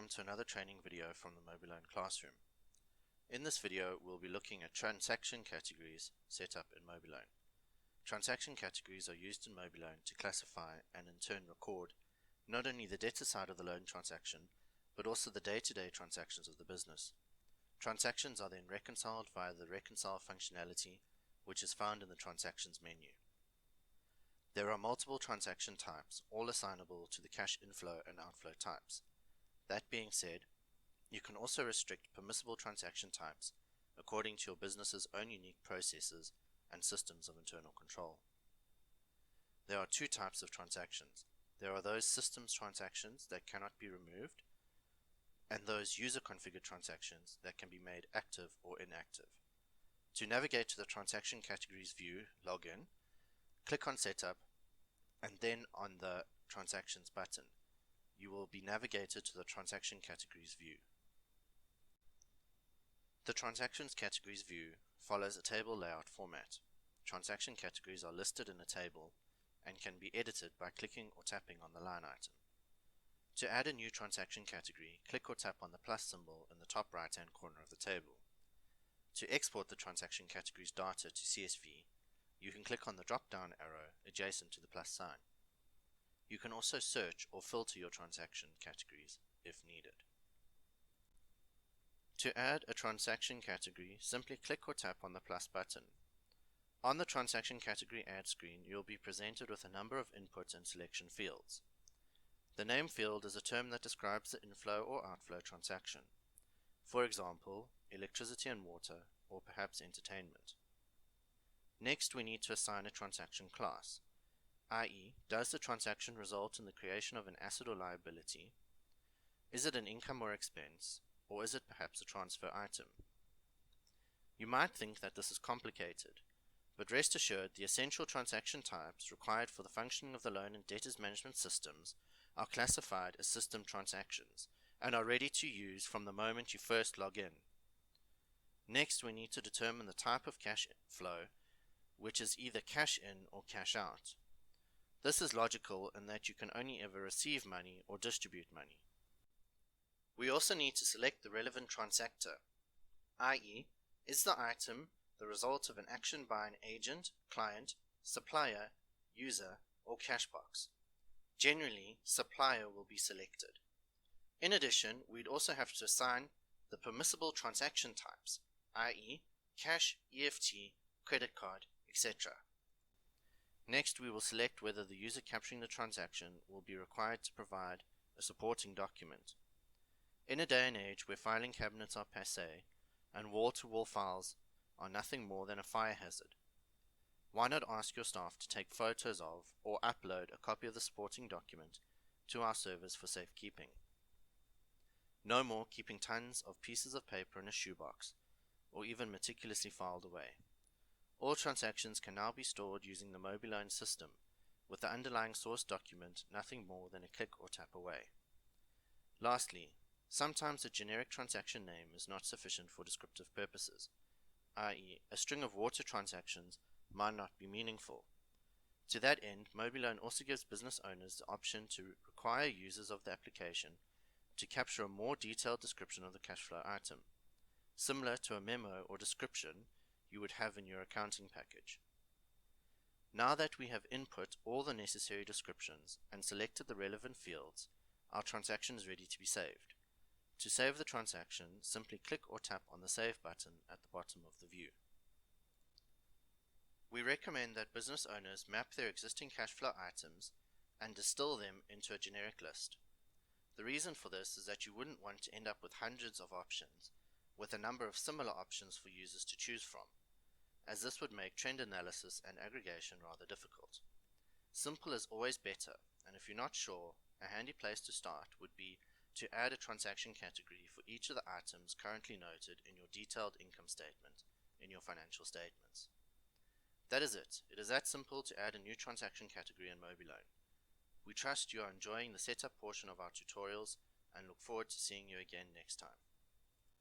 welcome to another training video from the Mobiloan classroom. In this video we'll be looking at transaction categories set up in Mobiloan. Transaction categories are used in Mobiloan to classify and in turn record not only the debtor side of the loan transaction but also the day-to-day transactions of the business. Transactions are then reconciled via the reconcile functionality which is found in the transactions menu. There are multiple transaction types, all assignable to the cash inflow and outflow types. That being said, you can also restrict permissible transaction types according to your business's own unique processes and systems of internal control. There are two types of transactions. There are those systems transactions that cannot be removed, and those user-configured transactions that can be made active or inactive. To navigate to the transaction categories view, log in, click on Setup, and then on the Transactions button. You will be navigated to the Transaction Categories view. The Transactions Categories view follows a table layout format. Transaction categories are listed in a table and can be edited by clicking or tapping on the line item. To add a new transaction category, click or tap on the plus symbol in the top right-hand corner of the table. To export the transaction categories data to CSV, you can click on the drop-down arrow adjacent to the plus sign. You can also search or filter your transaction categories if needed. To add a transaction category, simply click or tap on the plus button. On the transaction category add screen, you will be presented with a number of input and selection fields. The name field is a term that describes the inflow or outflow transaction. For example, electricity and water, or perhaps entertainment. Next, we need to assign a transaction class, i.e., does the transaction result in the creation of an asset or liability? Is it an income or expense? Or is it perhaps a transfer item? You might think that this is complicated, but rest assured the essential transaction types required for the functioning of the loan and debtors management systems are classified as system transactions and are ready to use from the moment you first log in. Next, we need to determine the type of cash flow, which is either cash in or cash out. This is logical in that you can only ever receive money or distribute money. We also need to select the relevant transactor, i.e., is the item the result of an action by an agent, client, supplier, user, or cash box? Generally, supplier will be selected. In addition, we'd also have to assign the permissible transaction types, i.e., cash, EFT, credit card, etc. Next, we will select whether the user capturing the transaction will be required to provide a supporting document. In a day and age where filing cabinets are passé and wall-to-wall files are nothing more than a fire hazard, why not ask your staff to take photos of or upload a copy of the supporting document to our servers for safekeeping? No more keeping tons of pieces of paper in a shoebox or even meticulously filed away. All transactions can now be stored using the Mobiloan system, with the underlying source document nothing more than a click or tap away. Lastly, sometimes a generic transaction name is not sufficient for descriptive purposes, i.e., a string of water transactions might not be meaningful. To that end, Mobiloan also gives business owners the option to require users of the application to capture a more detailed description of the cash flow item, similar to a memo or description you would have in your accounting package. Now that we have input all the necessary descriptions and selected the relevant fields, our transaction is ready to be saved. To save the transaction, simply click or tap on the Save button at the bottom of the view. We recommend that business owners map their existing cash flow items and distill them into a generic list. The reason for this is that you wouldn't want to end up with hundreds of options, with a number of similar options for users to choose from, as this would make trend analysis and aggregation rather difficult. Simple is always better, and if you're not sure, a handy place to start would be to add a transaction category for each of the items currently noted in your detailed income statement in your financial statements. That is it. It is that simple to add a new transaction category in Mobiloan. We trust you are enjoying the setup portion of our tutorials and look forward to seeing you again next time.